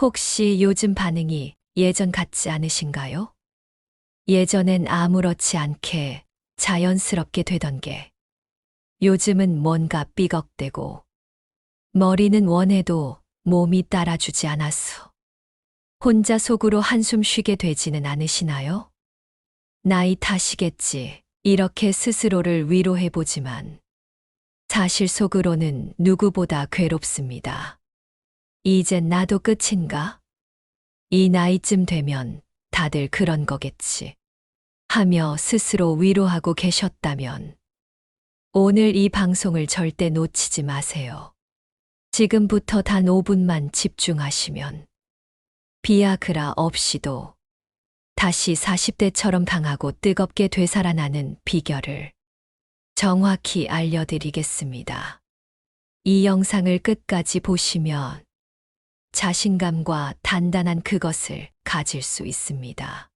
혹시 요즘 반응이 예전 같지 않으신가요? 예전엔 아무렇지 않게 자연스럽게 되던 게 요즘은 뭔가 삐걱대고 머리는 원해도 몸이 따라주지 않아서 혼자 속으로 한숨 쉬게 되지는 않으시나요? 나이 탓이겠지. 이렇게 스스로를 위로해보지만 사실 속으로는 누구보다 괴롭습니다. 이젠 나도 끝인가? 이 나이쯤 되면 다들 그런 거겠지. 하며 스스로 위로하고 계셨다면 오늘 이 방송을 절대 놓치지 마세요. 지금부터 단 5분만 집중하시면 비아그라 없이도 다시 40대처럼 강하고 뜨겁게 되살아나는 비결을 정확히 알려드리겠습니다. 이 영상을 끝까지 보시면 자신감과 단단한 그것을 가질 수 있습니다.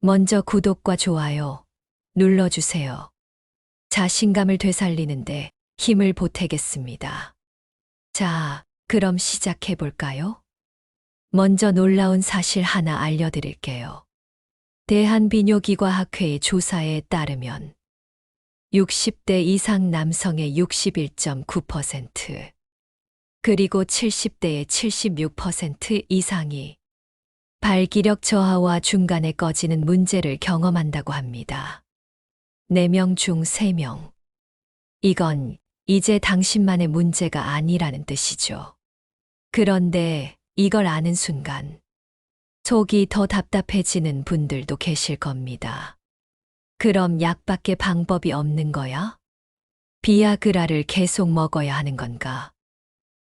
먼저 구독과 좋아요 눌러주세요. 자신감을 되살리는데 힘을 보태겠습니다. 자, 그럼 시작해 볼까요? 먼저 놀라운 사실 하나 알려드릴게요. 대한비뇨기과학회의 조사에 따르면 60대 이상 남성의 61.9%, 그리고 70대의 76% 이상이 발기력 저하와 중간에 꺼지는 문제를 경험한다고 합니다. 4명 중 3명. 이건 이제 당신만의 문제가 아니라는 뜻이죠. 그런데 이걸 아는 순간 속이 더 답답해지는 분들도 계실 겁니다. 그럼 약밖에 방법이 없는 거야? 비아그라를 계속 먹어야 하는 건가?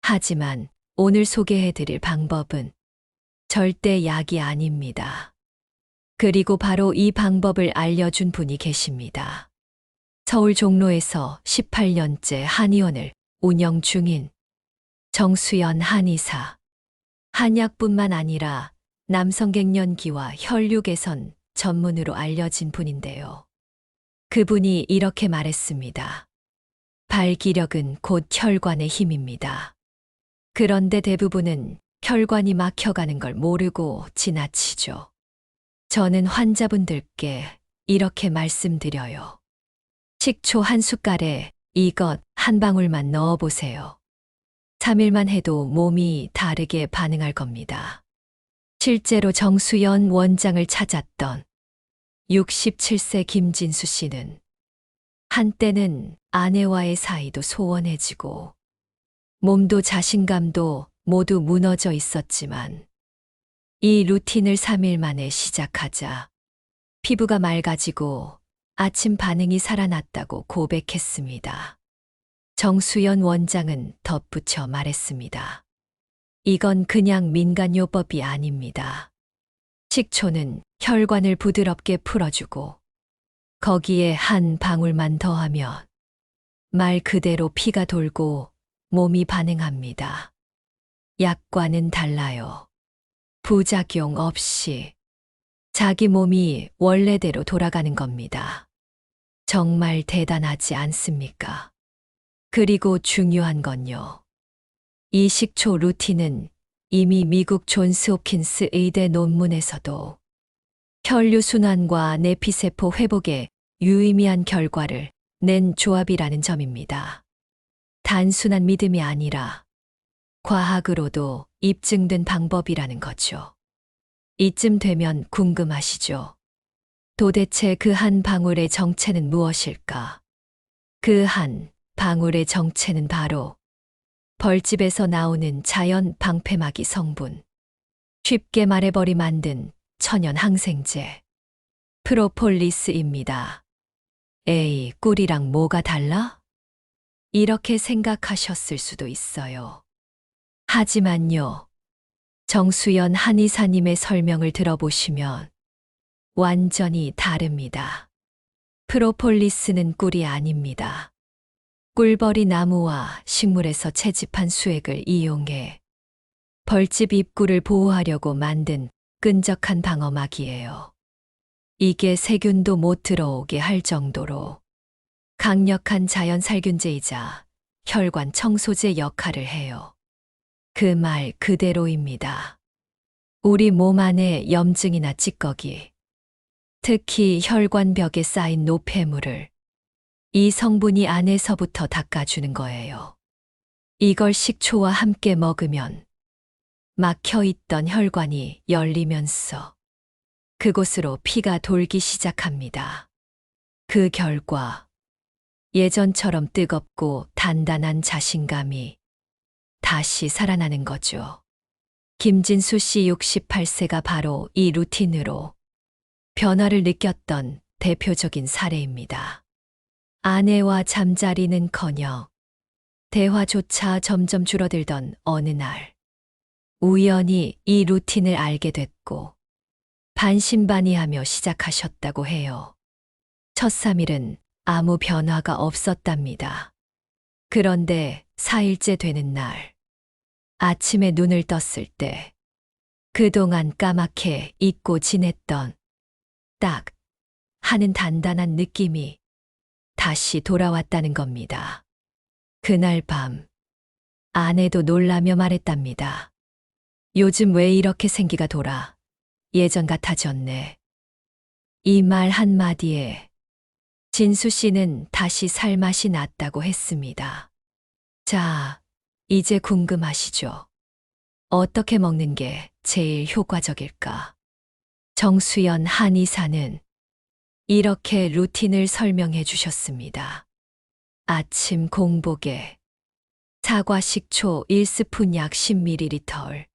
하지만 오늘 소개해드릴 방법은 절대 약이 아닙니다. 그리고 바로 이 방법을 알려준 분이 계십니다. 서울 종로에서 18년째 한의원을 운영 중인 정수연 한의사. 한약뿐만 아니라 남성갱년기와 혈류 개선 전문으로 알려진 분인데요. 그분이 이렇게 말했습니다. 발기력은 곧 혈관의 힘입니다. 그런데 대부분은 혈관이 막혀가는 걸 모르고 지나치죠. 저는 환자분들께 이렇게 말씀드려요. 식초 한 숟갈에 이것 한 방울만 넣어보세요. 3일만 해도 몸이 다르게 반응할 겁니다. 실제로 정수연 원장을 찾았던 67세 김진수 씨는 한때는 아내와의 사이도 소원해지고 몸도 자신감도 모두 무너져 있었지만 이 루틴을 3일 만에 시작하자 피부가 맑아지고 아침 반응이 살아났다고 고백했습니다. 정수연 원장은 덧붙여 말했습니다. 이건 그냥 민간요법이 아닙니다. 식초는 혈관을 부드럽게 풀어주고 거기에 한 방울만 더하면 말 그대로 피가 돌고 몸이 반응합니다. 약과는 달라요. 부작용 없이 자기 몸이 원래대로 돌아가는 겁니다. 정말 대단하지 않습니까? 그리고 중요한 건요. 이 식초 루틴은 이미 미국 존스 홉킨스 의대 논문에서도 혈류순환과 내피세포 회복에 유의미한 결과를 낸 조합이라는 점입니다. 단순한 믿음이 아니라 과학으로도 입증된 방법이라는 거죠. 이쯤 되면 궁금하시죠? 도대체 그 한 방울의 정체는 무엇일까? 그 한 방울의 정체는 바로 벌집에서 나오는 자연 방패막이 성분. 쉽게 말해버리 만든 천연 항생제. 프로폴리스입니다. 에이, 꿀이랑 뭐가 달라? 이렇게 생각하셨을 수도 있어요. 하지만요. 정수연 한의사님의 설명을 들어보시면 완전히 다릅니다. 프로폴리스는 꿀이 아닙니다. 꿀벌이 나무와 식물에서 채집한 수액을 이용해 벌집 입구를 보호하려고 만든 끈적한 방어막이에요. 이게 세균도 못 들어오게 할 정도로 강력한 자연 살균제이자 혈관 청소제 역할을 해요. 그 말 그대로입니다. 우리 몸 안에 염증이나 찌꺼기, 특히 혈관벽에 쌓인 노폐물을 이 성분이 안에서부터 닦아주는 거예요. 이걸 식초와 함께 먹으면 막혀 있던 혈관이 열리면서 그곳으로 피가 돌기 시작합니다. 그 결과 예전처럼 뜨겁고 단단한 자신감이 다시 살아나는 거죠. 김진수 씨 68세가 바로 이 루틴으로 변화를 느꼈던 대표적인 사례입니다. 아내와 잠자리는커녕 대화조차 점점 줄어들던 어느 날, 우연히 이 루틴을 알게 됐고 반신반의하며 시작하셨다고 해요. 첫 3일은 아무 변화가 없었답니다. 그런데 4일째 되는 날, 아침에 눈을 떴을 때 그동안 까맣게 잊고 지냈던 딱 하는 단단한 느낌이 다시 돌아왔다는 겁니다. 그날 밤, 아내도 놀라며 말했답니다. 요즘 왜 이렇게 생기가 돌아? 예전 같아졌네. 이 말 한마디에 진수 씨는 다시 살맛이 났다고 했습니다. 자, 이제 궁금하시죠? 어떻게 먹는 게 제일 효과적일까? 정수연 한의사는 이렇게 루틴을 설명해 주셨습니다. 아침 공복에 사과 식초 1스푼 약 10ml,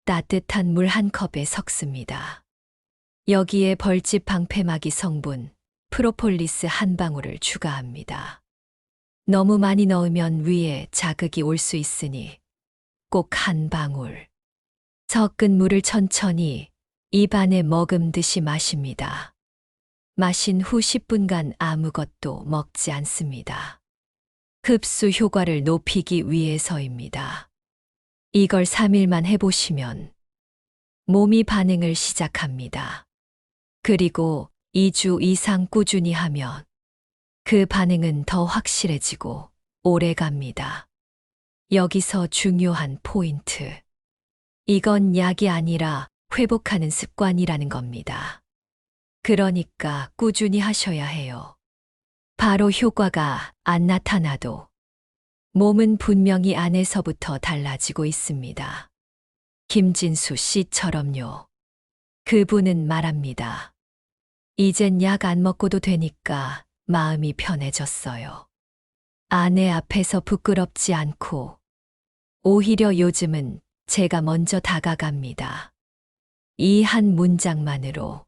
따뜻한 물 1컵에 섞습니다. 여기에 벌집 방패막이 성분 프로폴리스 1방울을 추가합니다. 너무 많이 넣으면 위에 자극이 올 수 있으니 꼭 1방울. 섞은 물을 천천히 입안에 머금듯이 마십니다. 마신 후 10분간 아무것도 먹지 않습니다. 흡수 효과를 높이기 위해서입니다. 이걸 3일만 해보시면 몸이 반응을 시작합니다. 그리고 2주 이상 꾸준히 하면 그 반응은 더 확실해지고 오래 갑니다. 여기서 중요한 포인트. 이건 약이 아니라 회복하는 습관이라는 겁니다. 그러니까 꾸준히 하셔야 해요. 바로 효과가 안 나타나도 몸은 분명히 안에서부터 달라지고 있습니다. 김진수 씨처럼요. 그분은 말합니다. 이젠 약 안 먹고도 되니까 마음이 편해졌어요. 아내 앞에서 부끄럽지 않고 오히려 요즘은 제가 먼저 다가갑니다. 이 한 문장만으로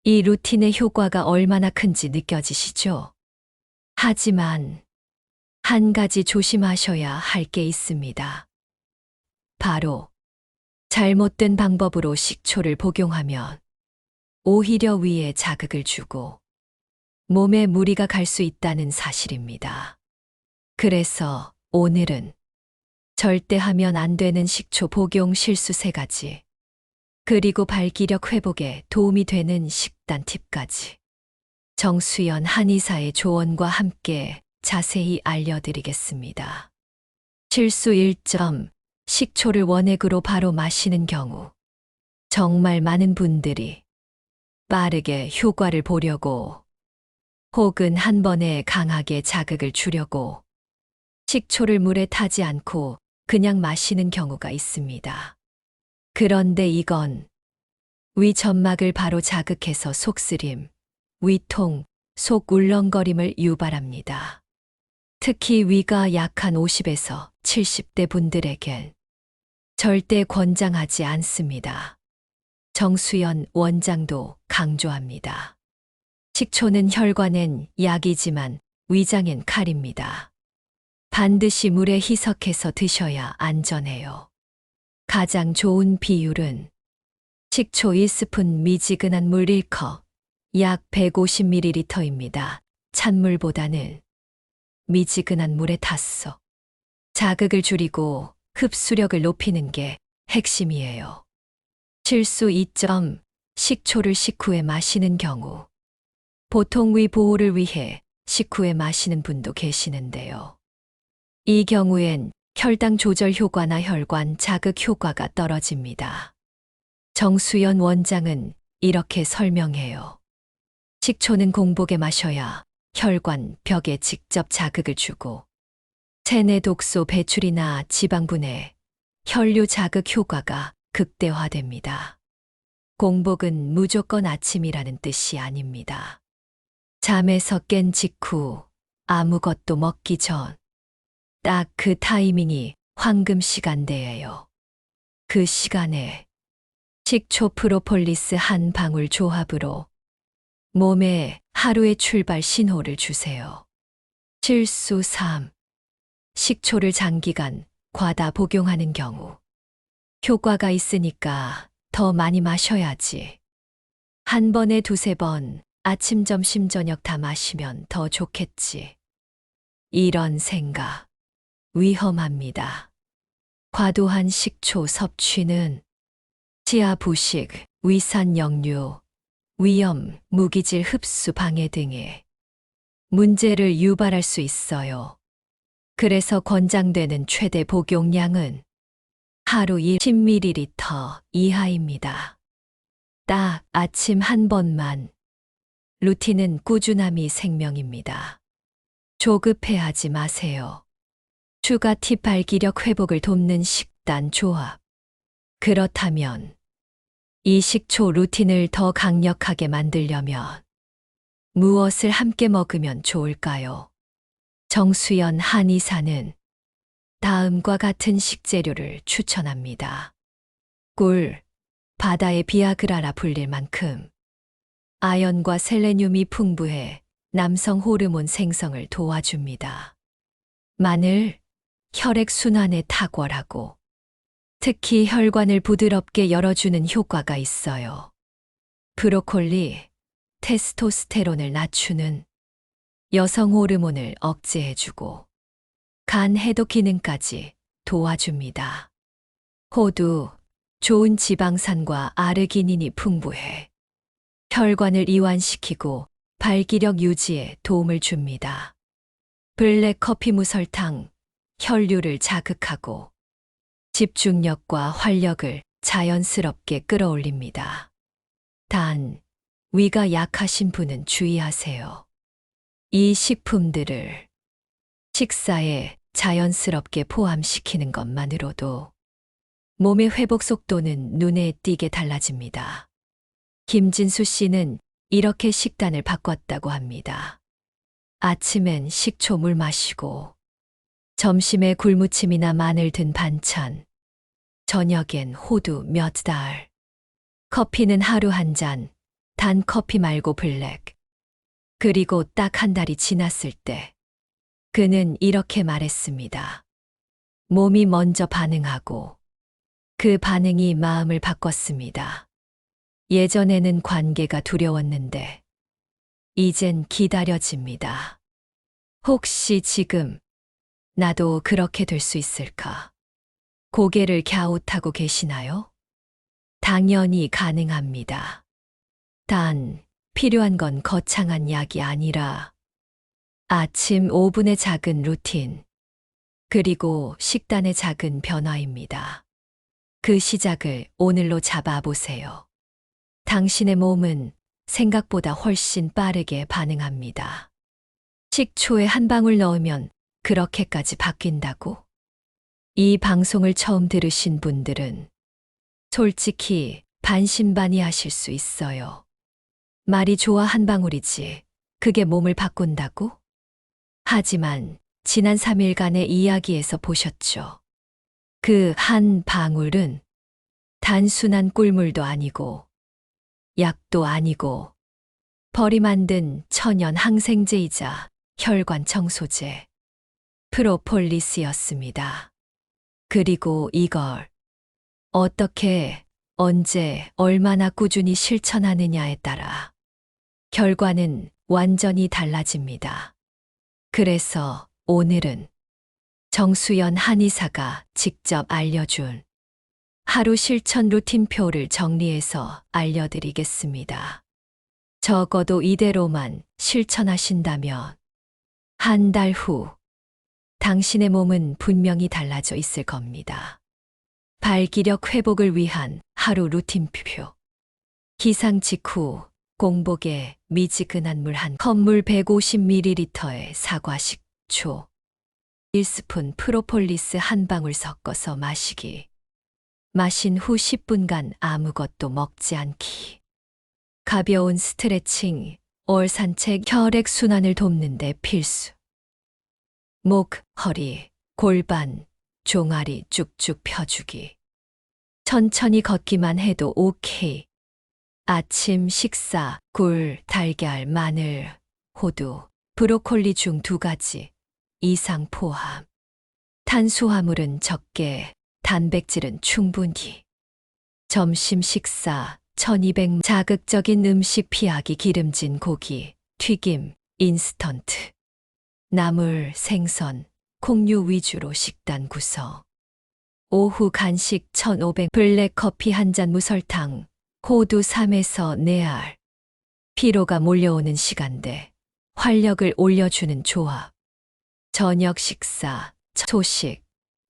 이 루틴의 효과가 얼마나 큰지 느껴지시죠? 하지만 한 가지 조심하셔야 할 게 있습니다. 바로 잘못된 방법으로 식초를 복용하면 오히려 위에 자극을 주고 몸에 무리가 갈 수 있다는 사실입니다. 그래서 오늘은 절대 하면 안 되는 식초 복용 실수 3가지, 그리고 발기력 회복에 도움이 되는 식단 팁까지 정수연 한의사의 조언과 함께 자세히 알려드리겠습니다. 실수 1점, 식초를 원액으로 바로 마시는 경우. 정말 많은 분들이 빠르게 효과를 보려고 혹은 한 번에 강하게 자극을 주려고 식초를 물에 타지 않고 그냥 마시는 경우가 있습니다. 그런데 이건 위 점막을 바로 자극해서 속쓰림, 위통, 속 울렁거림을 유발합니다. 특히 위가 약한 50에서 70대 분들에겐 절대 권장하지 않습니다. 정수연 원장도 강조합니다. 식초는 혈관엔 약이지만 위장엔 칼입니다. 반드시 물에 희석해서 드셔야 안전해요. 가장 좋은 비율은 식초 1스푼 미지근한 물 1컵, 약 150ml입니다. 찬물보다는 미지근한 물에 탔어. 자극을 줄이고 흡수력을 높이는 게 핵심이에요. 실수 2점, 식초를 식후에 마시는 경우. 보통 위 보호를 위해 식후에 마시는 분도 계시는데요. 이 경우엔 혈당 조절 효과나 혈관 자극 효과가 떨어집니다. 정수연 원장은 이렇게 설명해요. 식초는 공복에 마셔야 혈관 벽에 직접 자극을 주고 체내 독소 배출이나 지방분해, 혈류 자극 효과가 극대화됩니다. 공복은 무조건 아침이라는 뜻이 아닙니다. 잠에서 깬 직후 아무것도 먹기 전 딱 그 타이밍이 황금 시간대예요. 그 시간에 식초 프로폴리스 한 방울 조합으로 몸에 하루의 출발 신호를 주세요. 실수 3. 식초를 장기간 과다 복용하는 경우. 효과가 있으니까 더 많이 마셔야지. 한 번에 2~3번 아침, 점심, 저녁 다 마시면 더 좋겠지. 이런 생각 위험합니다. 과도한 식초 섭취는 치아 부식, 위산 역류, 위염, 무기질 흡수 방해 등의 문제를 유발할 수 있어요. 그래서 권장되는 최대 복용량은 하루 10ml 이하입니다. 딱 아침 한 번만. 루틴은 꾸준함이 생명입니다. 조급해하지 마세요. 추가 팁 발기력 회복을 돕는 식단 조합. 그렇다면 이 식초 루틴을 더 강력하게 만들려면 무엇을 함께 먹으면 좋을까요? 정수연 한의사는 다음과 같은 식재료를 추천합니다. 꿀, 바다의 비아그라라 불릴 만큼 아연과 셀레늄이 풍부해 남성 호르몬 생성을 도와줍니다. 마늘, 혈액순환에 탁월하고 특히 혈관을 부드럽게 열어주는 효과가 있어요. 브로콜리, 테스토스테론을 낮추는 여성 호르몬을 억제해주고 간 해독 기능까지 도와줍니다. 호두, 좋은 지방산과 아르기닌이 풍부해 혈관을 이완시키고 발기력 유지에 도움을 줍니다. 블랙 커피 무설탕, 혈류를 자극하고 집중력과 활력을 자연스럽게 끌어올립니다. 단, 위가 약하신 분은 주의하세요. 이 식품들을 식사에 자연스럽게 포함시키는 것만으로도 몸의 회복 속도는 눈에 띄게 달라집니다. 김진수 씨는 이렇게 식단을 바꿨다고 합니다. 아침엔 식초물 마시고, 점심에 굴무침이나 마늘 든 반찬, 저녁엔 호두 몇 달, 커피는 하루 한 잔, 단 커피 말고 블랙. 그리고 딱 한 달이 지났을 때, 그는 이렇게 말했습니다. 몸이 먼저 반응하고, 그 반응이 마음을 바꿨습니다. 예전에는 관계가 두려웠는데, 이젠 기다려집니다. 혹시 지금 나도 그렇게 될 수 있을까? 고개를 갸웃하고 계시나요? 당연히 가능합니다. 단, 필요한 건 거창한 약이 아니라 아침 5분의 작은 루틴, 그리고 식단의 작은 변화입니다. 그 시작을 오늘로 잡아보세요. 당신의 몸은 생각보다 훨씬 빠르게 반응합니다. 식초에 한 방울 넣으면 그렇게까지 바뀐다고? 이 방송을 처음 들으신 분들은 솔직히 반신반의하실 수 있어요. 말이 좋아 한 방울이지 그게 몸을 바꾼다고? 하지만 지난 3일간의 이야기에서 보셨죠. 그 한 방울은 단순한 꿀물도 아니고 약도 아니고 벌이 만든 천연 항생제이자 혈관 청소제 프로폴리스였습니다. 그리고 이걸 어떻게, 언제, 얼마나 꾸준히 실천하느냐에 따라 결과는 완전히 달라집니다. 그래서 오늘은 정수연 한의사가 직접 알려준 하루 실천 루틴표를 정리해서 알려드리겠습니다. 적어도 이대로만 실천하신다면 한 달 후 당신의 몸은 분명히 달라져 있을 겁니다. 발기력 회복을 위한 하루 루틴표. 기상 직후 공복에 미지근한 물 한 컵물 150ml에 사과 식초 1스푼 프로폴리스 한 방울 섞어서 마시기. 마신 후 10분간 아무것도 먹지 않기. 가벼운 스트레칭, 올 산책 혈액순환을 돕는 데 필수. 목, 허리, 골반, 종아리 쭉쭉 펴주기. 천천히 걷기만 해도 오케이. 아침 식사, 굴, 달걀, 마늘, 호두, 브로콜리 중 2가지 이상 포함. 탄수화물은 적게, 단백질은 충분히. 점심 식사, 1200 자극적인 음식 피하기. 기름진 고기, 튀김, 인스턴트. 나물, 생선, 콩류 위주로 식단 구성. 오후 간식 1500 블랙커피 한 잔 무설탕, 호두 3에서 4알. 피로가 몰려오는 시간대, 활력을 올려주는 조합. 저녁 식사, 초식,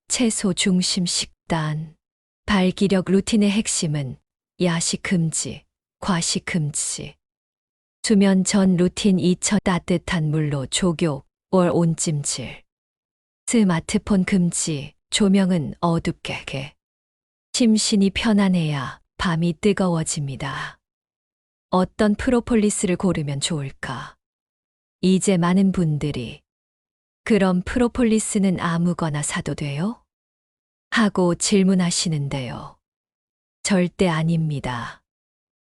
채소 중심 식단. 발기력 루틴의 핵심은 야식 금지, 과식 금지. 수면 전 루틴 2첫 따뜻한 물로 조교, 월 온찜질. 스마트폰 금지, 조명은 어둡게 게. 심신이 편안해야 밤이 뜨거워집니다. 어떤 프로폴리스를 고르면 좋을까? 이제 많은 분들이 그럼 프로폴리스는 아무거나 사도 돼요? 하고 질문하시는데요. 절대 아닙니다.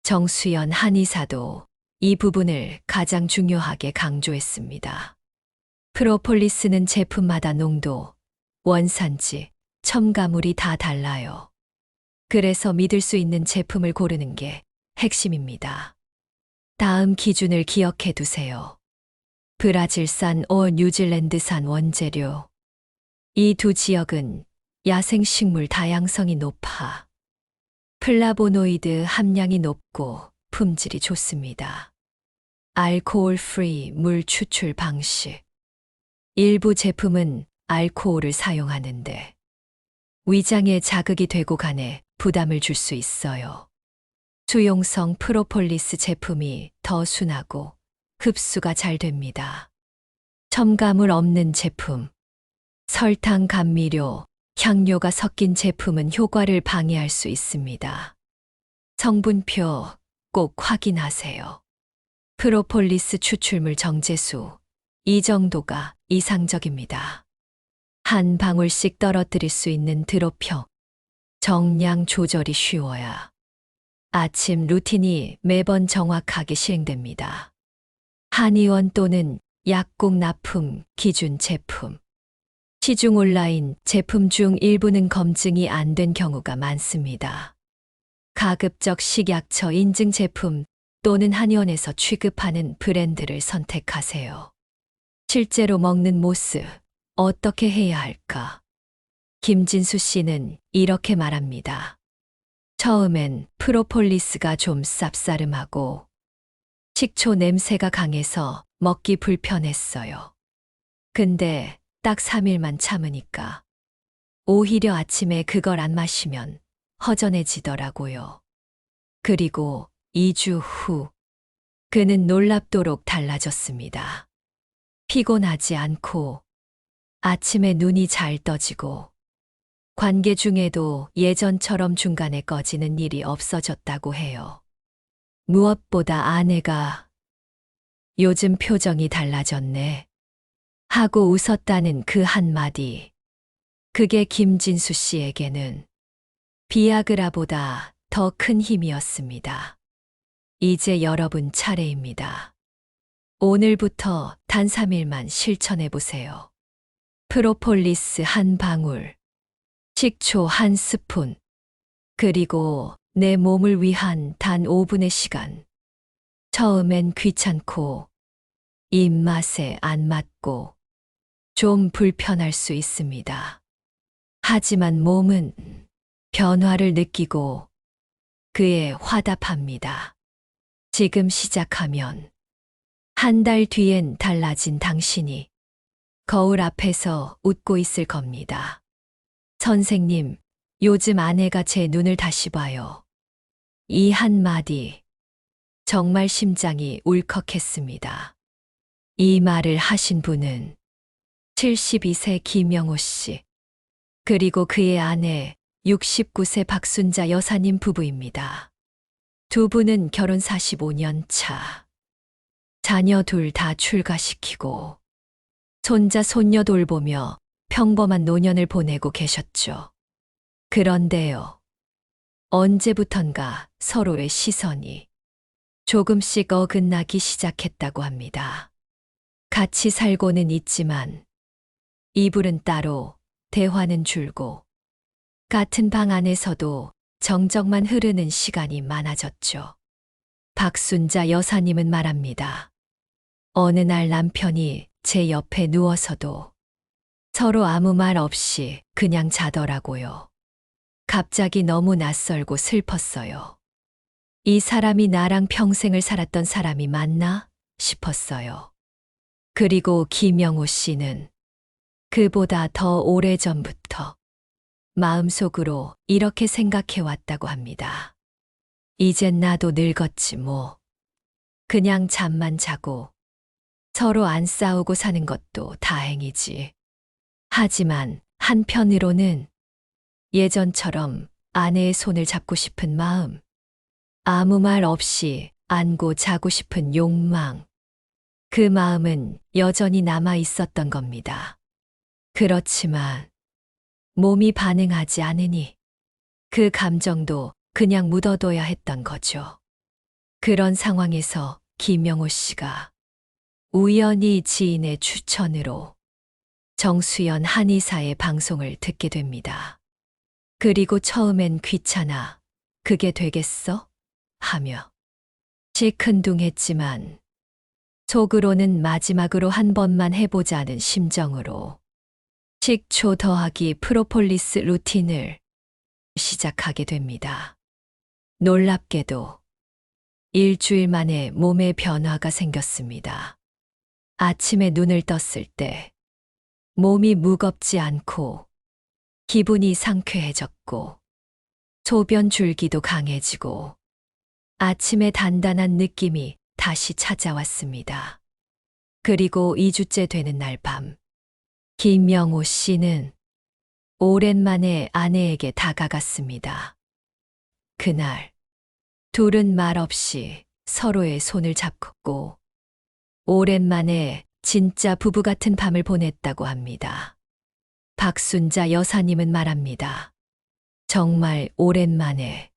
정수연 한의사도 이 부분을 가장 중요하게 강조했습니다. 프로폴리스는 제품마다 농도, 원산지, 첨가물이 다 달라요. 그래서 믿을 수 있는 제품을 고르는 게 핵심입니다. 다음 기준을 기억해 두세요. 브라질산 뉴질랜드산 원재료. 이 두 지역은 야생식물 다양성이 높아 플라보노이드 함량이 높고 품질이 좋습니다. 알코올 프리 물 추출 방식. 일부 제품은 알코올을 사용하는데 위장에 자극이 되고 간에 부담을 줄 수 있어요. 수용성 프로폴리스 제품이 더 순하고 흡수가 잘 됩니다. 첨가물 없는 제품. 설탕, 감미료, 향료가 섞인 제품은 효과를 방해할 수 있습니다. 성분표 꼭 확인하세요. 프로폴리스 추출물 정제수. 이 정도가 이상적입니다. 한 방울씩 떨어뜨릴 수 있는 드롭형. 정량 조절이 쉬워야 아침 루틴이 매번 정확하게 시행됩니다. 한의원 또는 약국 납품 기준 제품. 시중 온라인 제품 중 일부는 검증이 안 된 경우가 많습니다. 가급적 식약처 인증 제품 또는 한의원에서 취급하는 브랜드를 선택하세요. 실제로 먹는 모습, 어떻게 해야 할까? 김진수 씨는 이렇게 말합니다. 처음엔 프로폴리스가 좀 쌉싸름하고 식초 냄새가 강해서 먹기 불편했어요. 근데 딱 3일만 참으니까 오히려 아침에 그걸 안 마시면 허전해지더라고요. 그리고 2주 후 그는 놀랍도록 달라졌습니다. 피곤하지 않고 아침에 눈이 잘 떠지고 관계 중에도 예전처럼 중간에 꺼지는 일이 없어졌다고 해요. 무엇보다 아내가 요즘 표정이 달라졌네 하고 웃었다는 그 한마디. 그게 김진수 씨에게는 비아그라보다 더 큰 힘이었습니다. 이제 여러분 차례입니다. 오늘부터 단 3일만 실천해 보세요. 프로폴리스 한 방울, 식초 한 스푼, 그리고 내 몸을 위한 단 5분의 시간. 처음엔 귀찮고 입맛에 안 맞고 좀 불편할 수 있습니다. 하지만 몸은 변화를 느끼고 그에 화답합니다. 지금 시작하면 한 달 뒤엔 달라진 당신이 거울 앞에서 웃고 있을 겁니다. 선생님, 요즘 아내가 제 눈을 다시 봐요. 이 한마디, 정말 심장이 울컥했습니다. 이 말을 하신 분은 72세 김영호 씨, 그리고 그의 아내 69세 박순자 여사님 부부입니다. 두 분은 결혼 45년 차. 자녀 둘 다 출가시키고 손자 손녀 돌보며 평범한 노년을 보내고 계셨죠. 그런데요. 언제부턴가 서로의 시선이 조금씩 어긋나기 시작했다고 합니다. 같이 살고는 있지만 이불은 따로, 대화는 줄고 같은 방 안에서도 정적만 흐르는 시간이 많아졌죠. 박순자 여사님은 말합니다. 어느 날 남편이 제 옆에 누워서도 서로 아무 말 없이 그냥 자더라고요. 갑자기 너무 낯설고 슬펐어요. 이 사람이 나랑 평생을 살았던 사람이 맞나 싶었어요. 그리고 김영호 씨는 그보다 더 오래전부터 마음속으로 이렇게 생각해 왔다고 합니다. 이젠 나도 늙었지 뭐. 그냥 잠만 자고 서로 안 싸우고 사는 것도 다행이지. 하지만 한편으로는 예전처럼 아내의 손을 잡고 싶은 마음, 아무 말 없이 안고 자고 싶은 욕망, 그 마음은 여전히 남아 있었던 겁니다. 그렇지만 몸이 반응하지 않으니 그 감정도 그냥 묻어둬야 했던 거죠. 그런 상황에서 김영호 씨가 우연히 지인의 추천으로 정수연 한의사의 방송을 듣게 됩니다. 그리고 처음엔 귀찮아, 그게 되겠어? 하며 시큰둥했지만 속으로는 마지막으로 한 번만 해보자는 심정으로 식초 더하기 프로폴리스 루틴을 시작하게 됩니다. 놀랍게도 일주일 만에 몸에 변화가 생겼습니다. 아침에 눈을 떴을 때 몸이 무겁지 않고 기분이 상쾌해졌고 소변 줄기도 강해지고 아침에 단단한 느낌이 다시 찾아왔습니다. 그리고 2주째 되는 날 밤, 김영호 씨는 오랜만에 아내에게 다가갔습니다. 그날 둘은 말없이 서로의 손을 잡고 오랜만에 진짜 부부 같은 밤을 보냈다고 합니다. 박순자 여사님은 말합니다. 정말 오랜만에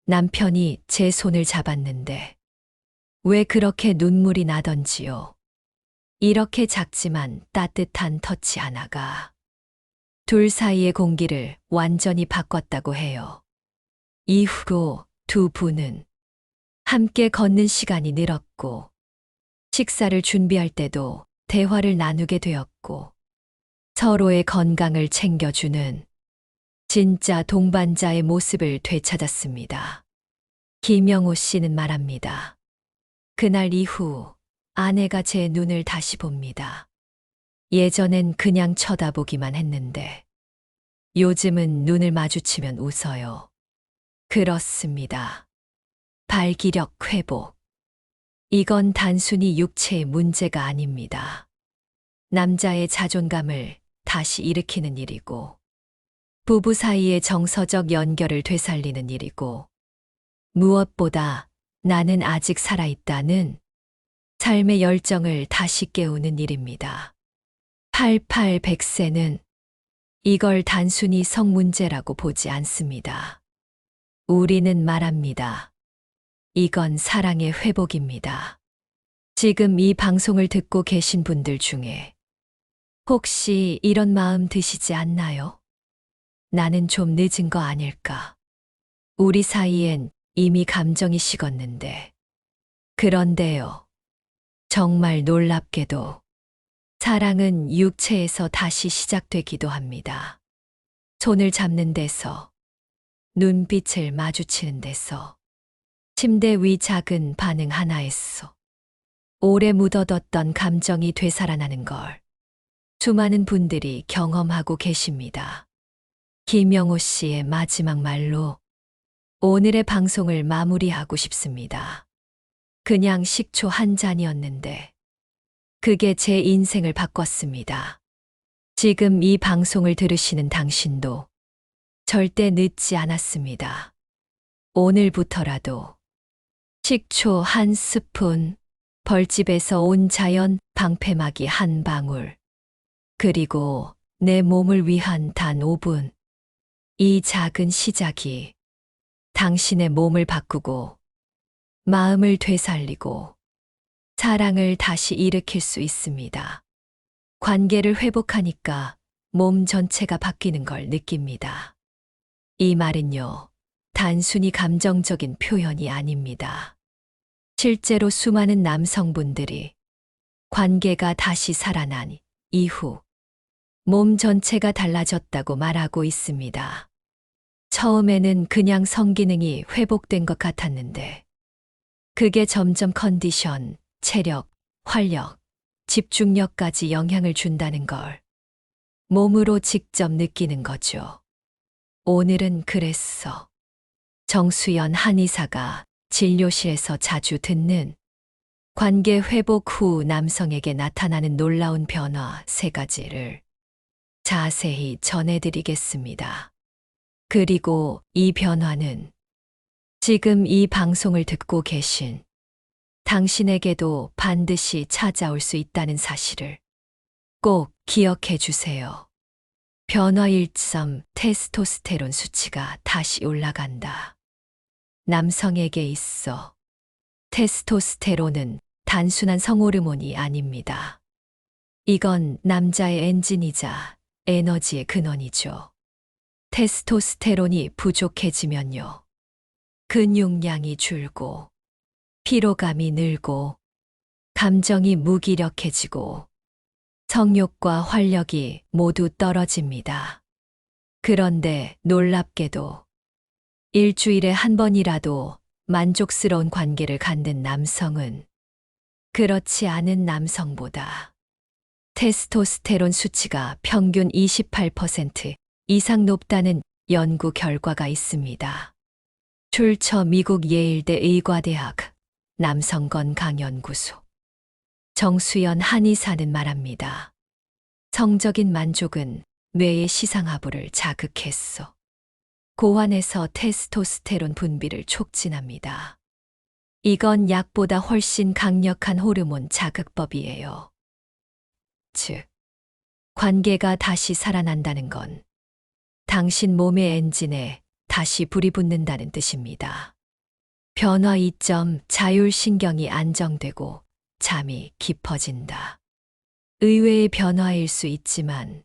남편이 제 손을 잡았는데 왜 그렇게 눈물이 나던지요. 이렇게 작지만 따뜻한 터치 하나가 둘 사이의 공기를 완전히 바꿨다고 해요. 이후로 두 분은 함께 걷는 시간이 늘었고 식사를 준비할 때도 대화를 나누게 되었고 서로의 건강을 챙겨주는 진짜 동반자의 모습을 되찾았습니다. 김영호 씨는 말합니다. 그날 이후 아내가 제 눈을 다시 봅니다. 예전엔 그냥 쳐다보기만 했는데 요즘은 눈을 마주치면 웃어요. 그렇습니다. 발기력 회복. 이건 단순히 육체의 문제가 아닙니다. 남자의 자존감을 다시 일으키는 일이고, 부부 사이의 정서적 연결을 되살리는 일이고, 무엇보다 나는 아직 살아있다는 삶의 열정을 다시 깨우는 일입니다. 8800세는 이걸 단순히 성 문제라고 보지 않습니다. 우리는 말합니다. 이건 사랑의 회복입니다. 지금 이 방송을 듣고 계신 분들 중에 혹시 이런 마음 드시지 않나요? 나는 좀 늦은 거 아닐까? 우리 사이엔 이미 감정이 식었는데. 그런데요. 정말 놀랍게도 사랑은 육체에서 다시 시작되기도 합니다. 손을 잡는 데서, 눈빛을 마주치는 데서, 침대 위 작은 반응 하나에서 오래 묻어뒀던 감정이 되살아나는 걸 수많은 분들이 경험하고 계십니다. 김영호 씨의 마지막 말로 오늘의 방송을 마무리하고 싶습니다. 그냥 식초 한 잔이었는데 그게 제 인생을 바꿨습니다. 지금 이 방송을 들으시는 당신도 절대 늦지 않았습니다. 오늘부터라도 식초 한 스푼, 벌집에서 온 자연 방패막이 한 방울, 그리고 내 몸을 위한 단 5분. 이 작은 시작이 당신의 몸을 바꾸고 마음을 되살리고 사랑을 다시 일으킬 수 있습니다. 관계를 회복하니까 몸 전체가 바뀌는 걸 느낍니다. 이 말은요, 단순히 감정적인 표현이 아닙니다. 실제로 수많은 남성분들이 관계가 다시 살아난 이후 몸 전체가 달라졌다고 말하고 있습니다. 처음에는 그냥 성기능이 회복된 것 같았는데, 그게 점점 컨디션, 체력, 활력, 집중력까지 영향을 준다는 걸 몸으로 직접 느끼는 거죠. 오늘은 그랬어. 정수연 한의사가 진료실에서 자주 듣는 관계 회복 후 남성에게 나타나는 놀라운 변화 3가지를 자세히 전해드리겠습니다. 그리고 이 변화는 지금 이 방송을 듣고 계신 당신에게도 반드시 찾아올 수 있다는 사실을 꼭 기억해 주세요. 변화 1점, 테스토스테론 수치가 다시 올라간다. 남성에게 있어 테스토스테론은 단순한 성호르몬이 아닙니다. 이건 남자의 엔진이자 에너지의 근원이죠. 테스토스테론이 부족해지면요, 근육량이 줄고 피로감이 늘고 감정이 무기력해지고 성욕과 활력이 모두 떨어집니다. 그런데 놀랍게도 일주일에 한 번이라도 만족스러운 관계를 갖는 남성은 그렇지 않은 남성보다 테스토스테론 수치가 평균 28% 이상 높다는 연구 결과가 있습니다. 출처 미국 예일대 의과대학 남성건강연구소. 정수연 한의사는 말합니다. 성적인 만족은 뇌의 시상하부를 자극했어. 고환에서 테스토스테론 분비를 촉진합니다. 이건 약보다 훨씬 강력한 호르몬 자극법이에요. 즉, 관계가 다시 살아난다는 건 당신 몸의 엔진에 다시 불이 붙는다는 뜻입니다. 변화 2점, 자율신경이 안정되고 잠이 깊어진다. 의외의 변화일 수 있지만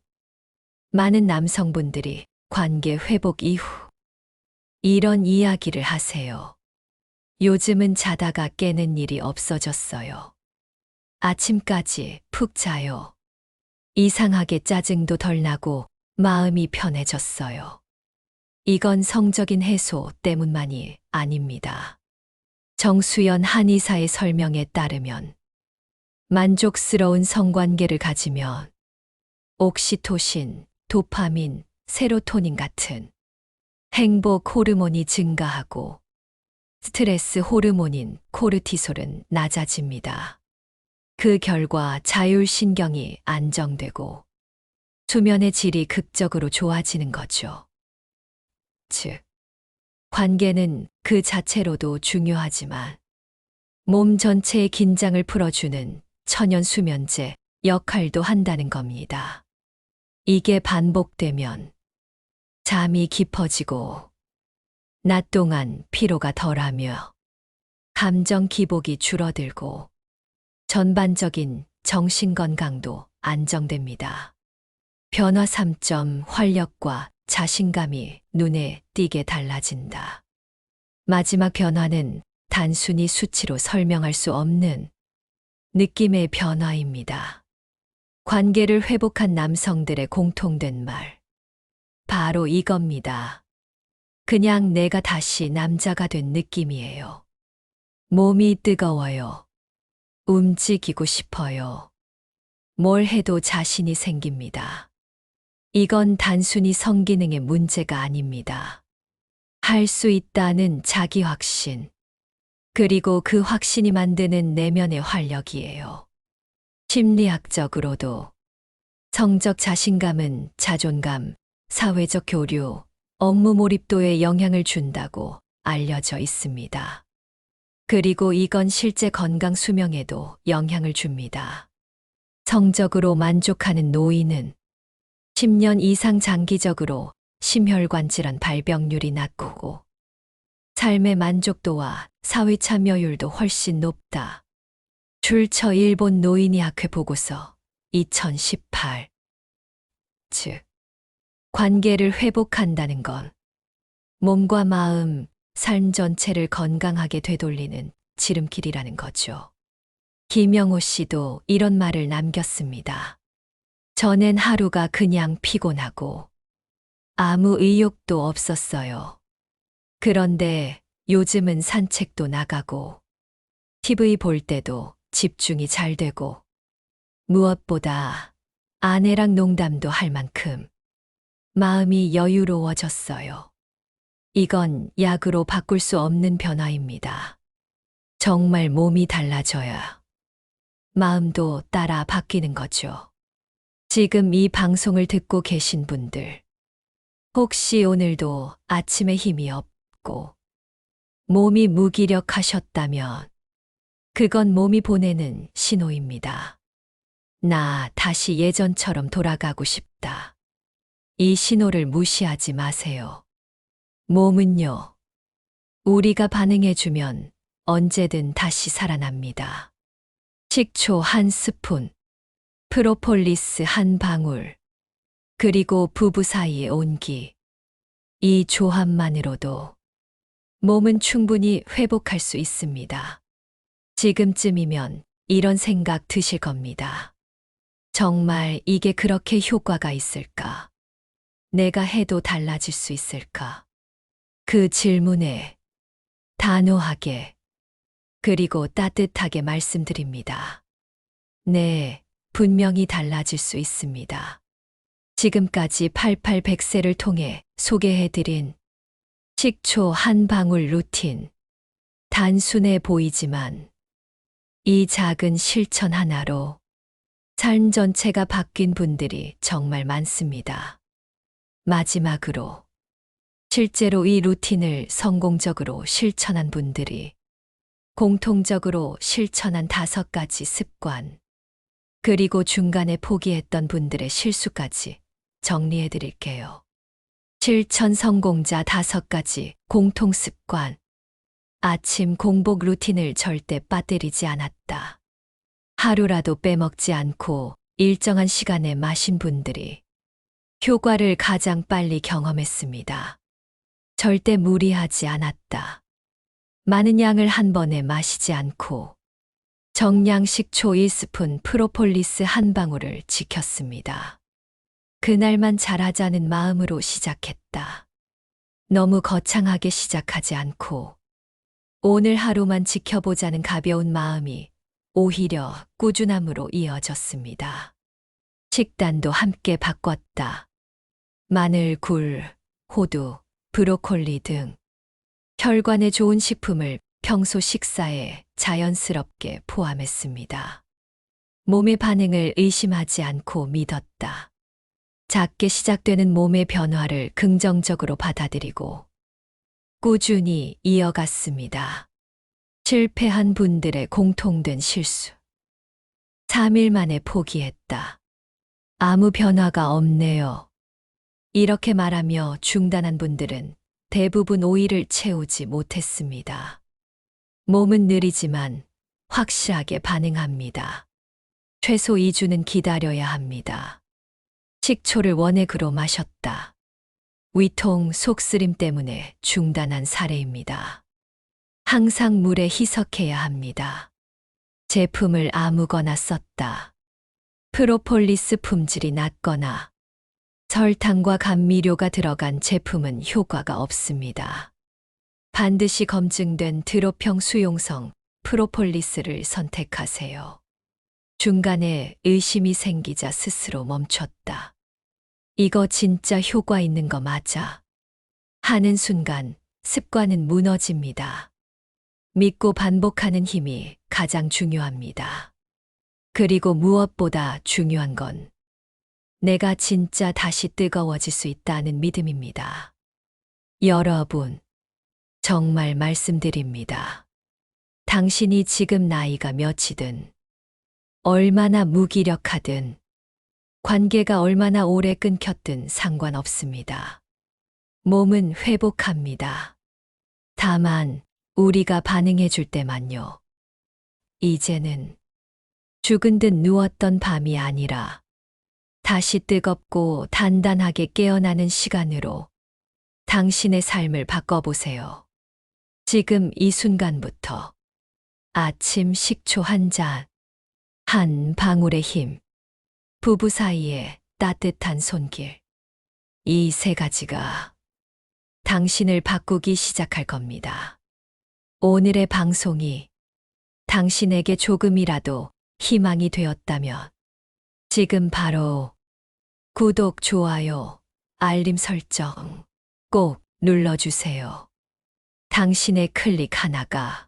많은 남성분들이 관계 회복 이후 이런 이야기를 하세요. 요즘은 자다가 깨는 일이 없어졌어요. 아침까지 푹 자요. 이상하게 짜증도 덜 나고 마음이 편해졌어요. 이건 성적인 해소 때문만이 아닙니다. 정수연 한의사의 설명에 따르면 만족스러운 성관계를 가지면 옥시토신, 도파민, 세로토닌 같은 행복 호르몬이 증가하고 스트레스 호르몬인 코르티솔은 낮아집니다. 그 결과 자율신경이 안정되고 수면의 질이 극적으로 좋아지는 거죠. 즉, 관계는 그 자체로도 중요하지만 몸 전체의 긴장을 풀어주는 천연 수면제 역할도 한다는 겁니다. 이게 반복되면 잠이 깊어지고 낮 동안 피로가 덜하며 감정 기복이 줄어들고 전반적인 정신건강도 안정됩니다. 변화 3점, 활력과 자신감이 눈에 띄게 달라진다. 마지막 변화는 단순히 수치로 설명할 수 없는 느낌의 변화입니다. 관계를 회복한 남성들의 공통된 말. 바로 이겁니다. 그냥 내가 다시 남자가 된 느낌이에요. 몸이 뜨거워요. 움직이고 싶어요. 뭘 해도 자신이 생깁니다. 이건 단순히 성기능의 문제가 아닙니다. 할 수 있다는 자기 확신, 그리고 그 확신이 만드는 내면의 활력이에요. 심리학적으로도 성적 자신감은 자존감, 사회적 교류, 업무 몰입도에 영향을 준다고 알려져 있습니다. 그리고 이건 실제 건강 수명에도 영향을 줍니다. 성적으로 만족하는 노인은 10년 이상 장기적으로 심혈관 질환 발병률이 낮고 삶의 만족도와 사회 참여율도 훨씬 높다. 출처 일본 노인의학회 보고서 2018. 즉, 관계를 회복한다는 건 몸과 마음, 삶 전체를 건강하게 되돌리는 지름길이라는 거죠. 김영호 씨도 이런 말을 남겼습니다. 전엔 하루가 그냥 피곤하고 아무 의욕도 없었어요. 그런데 요즘은 산책도 나가고 TV 볼 때도 집중이 잘 되고 무엇보다 아내랑 농담도 할 만큼 마음이 여유로워졌어요. 이건 약으로 바꿀 수 없는 변화입니다. 정말 몸이 달라져야 마음도 따라 바뀌는 거죠. 지금 이 방송을 듣고 계신 분들, 혹시 오늘도 아침에 힘이 없고 몸이 무기력하셨다면 그건 몸이 보내는 신호입니다. 나 다시 예전처럼 돌아가고 싶다. 이 신호를 무시하지 마세요. 몸은요, 우리가 반응해주면 언제든 다시 살아납니다. 식초 한 스푼, 프로폴리스 한 방울, 그리고 부부 사이의 온기. 이 조합만으로도 몸은 충분히 회복할 수 있습니다. 지금쯤이면 이런 생각 드실 겁니다. 정말 이게 그렇게 효과가 있을까? 내가 해도 달라질 수 있을까? 그 질문에 단호하게 그리고 따뜻하게 말씀드립니다. 네, 분명히 달라질 수 있습니다. 지금까지 8800세를 통해 소개해드린 식초 한 방울 루틴. 단순해 보이지만 이 작은 실천 하나로 삶 전체가 바뀐 분들이 정말 많습니다. 마지막으로 실제로 이 루틴을 성공적으로 실천한 분들이 공통적으로 실천한 5가지 습관, 그리고 중간에 포기했던 분들의 실수까지 정리해 드릴게요. 실천 성공자 5가지 공통 습관. 아침 공복 루틴을 절대 빠뜨리지 않았다. 하루라도 빼먹지 않고 일정한 시간에 마신 분들이 효과를 가장 빨리 경험했습니다. 절대 무리하지 않았다. 많은 양을 한 번에 마시지 않고 정량 식초 1스푼 프로폴리스 한 방울을 지켰습니다. 그날만 잘하자는 마음으로 시작했다. 너무 거창하게 시작하지 않고 오늘 하루만 지켜보자는 가벼운 마음이 오히려 꾸준함으로 이어졌습니다. 식단도 함께 바꿨다. 마늘, 굴, 호두, 브로콜리 등 혈관에 좋은 식품을 평소 식사에 자연스럽게 포함했습니다. 몸의 반응을 의심하지 않고 믿었다. 작게 시작되는 몸의 변화를 긍정적으로 받아들이고 꾸준히 이어갔습니다. 실패한 분들의 공통된 실수. 3일 만에 포기했다. 아무 변화가 없네요. 이렇게 말하며 중단한 분들은 대부분 오일을 채우지 못했습니다. 몸은 느리지만 확실하게 반응합니다. 최소 2주는 기다려야 합니다. 식초를 원액으로 마셨다. 위통, 속쓰림 때문에 중단한 사례입니다. 항상 물에 희석해야 합니다. 제품을 아무거나 썼다. 프로폴리스 품질이 낮거나 설탕과 감미료가 들어간 제품은 효과가 없습니다. 반드시 검증된 드롭형 수용성 프로폴리스를 선택하세요. 중간에 의심이 생기자 스스로 멈췄다. 이거 진짜 효과 있는 거 맞아. 하는 순간 습관은 무너집니다. 믿고 반복하는 힘이 가장 중요합니다. 그리고 무엇보다 중요한 건 내가 진짜 다시 뜨거워질 수 있다는 믿음입니다. 여러분, 정말 말씀드립니다. 당신이 지금 나이가 몇이든, 얼마나 무기력하든, 관계가 얼마나 오래 끊겼든 상관없습니다. 몸은 회복합니다. 다만, 우리가 반응해 줄 때만요. 이제는 죽은 듯 누웠던 밤이 아니라 다시 뜨겁고 단단하게 깨어나는 시간으로 당신의 삶을 바꿔보세요. 지금 이 순간부터 아침 식초 한 잔, 한 방울의 힘, 부부 사이에 따뜻한 손길. 이 세 가지가 당신을 바꾸기 시작할 겁니다. 오늘의 방송이 당신에게 조금이라도 희망이 되었다면 지금 바로 구독, 좋아요, 알림 설정 꼭 눌러주세요. 당신의 클릭 하나가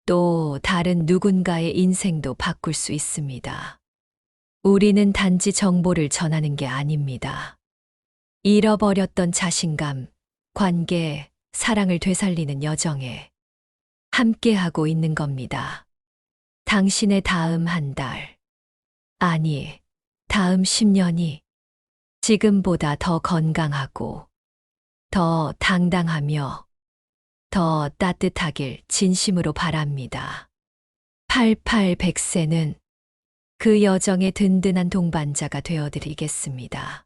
또 다른 누군가의 인생도 바꿀 수 있습니다. 우리는 단지 정보를 전하는 게 아닙니다. 잃어버렸던 자신감, 관계, 사랑을 되살리는 여정에 함께하고 있는 겁니다. 당신의 다음 한 달, 아니, 다음 10년이 지금보다 더 건강하고, 더 당당하며, 더 따뜻하길 진심으로 바랍니다. 8800세는 그 여정의 든든한 동반자가 되어드리겠습니다.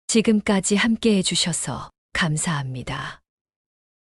지금까지 함께 해주셔서 감사합니다.